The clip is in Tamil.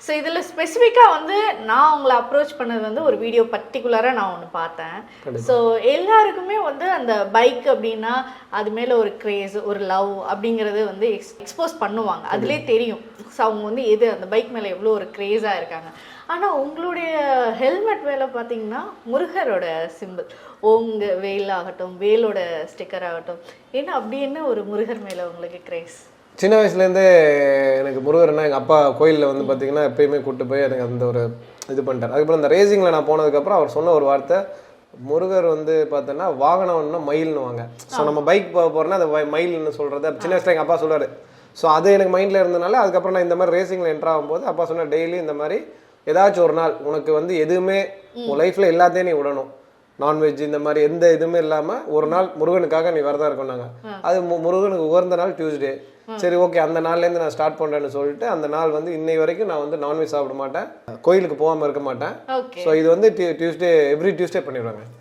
ஸோ இதில் ஸ்பெசிஃபிக்காக வந்து நான் உங்களை அப்ரோச் பண்ணது வந்து ஒரு வீடியோ பர்டிகுலராக நான் ஒன்று பார்த்தேன். ஸோ எல்லாருக்குமே வந்து அந்த பைக் அப்படின்னா அது மேலே ஒரு கிரேஸ், ஒரு லவ் அப்படிங்கிறது வந்து எக்ஸ்போஸ் பண்ணுவாங்க, அதுலேயே தெரியும். ஸோ அவங்க வந்து எது அந்த பைக் மேலே எவ்வளோ ஒரு கிரேஸாக இருக்காங்க. ஆனால் உங்களுடைய ஹெல்மெட் வேலை பார்த்தீங்கன்னா முருகரோட சிம்பிள், ஓங்க வேல் ஆகட்டும், வேலோட ஸ்டிக்கர் ஆகட்டும், ஏன்னா அப்படி என்ன ஒரு முருகர் மேலே உங்களுக்கு கிரேஸ்? சின்ன வயசுலேருந்தே எனக்கு முருகர்னா எங்கள் அப்பா கோயிலில் வந்து பார்த்தீங்கன்னா எப்பயுமே கூப்பிட்டு போய் எனக்கு அந்த ஒரு இது பண்ணிட்டார். அதுக்கப்புறம் இந்த ரேசிங்கில் நான் போனதுக்கப்புறம் அவர் சொன்ன ஒரு வார்த்தை, முருகர் வந்து பார்த்தோன்னா வாகனம்னா மயில்னு வாங்க. ஸோ நம்ம பைக் போகிறோன்னா அந்த மயில்னு சொல்கிறது சின்ன வயசில் எங்கள் அப்பா சொல்லுவார். ஸோ அது எனக்கு மைண்டில் இருந்தனால அதுக்கப்புறம் நான் இந்த மாதிரி ரேசிங்கில் என்ட்ரு ஆகும்போது அப்பா சொன்ன டெய்லி இந்த மாதிரி ஏதாச்சும் ஒரு நாள் உனக்கு வந்து எதுவுமே உன் லைஃப்பில் எல்லாத்தையும் நீ விடணும், நான்வெஜ் இந்த மாதிரி எந்த இதுவுமே இல்லாமல் ஒரு நாள் முருகனுக்காக நீ விரதம் இருக்கணும்னாங்க. அது முருகனுக்கு உகந்த நாள் டியூஸ்டே. சரி ஓகே, அந்த நாள்லேருந்து நான் ஸ்டார்ட் பண்ணுறேன்னு சொல்லிட்டு அந்த நாள் வந்து இன்னை வரைக்கும் நான் வந்து நான்வெஜ் சாப்பிட மாட்டேன், கோயிலுக்கு போகாமல் இருக்க மாட்டேன். ஸோ இது வந்து டியூஸ்டே எவ்ரி டியூஸ்டே பண்ணிடுவாங்க.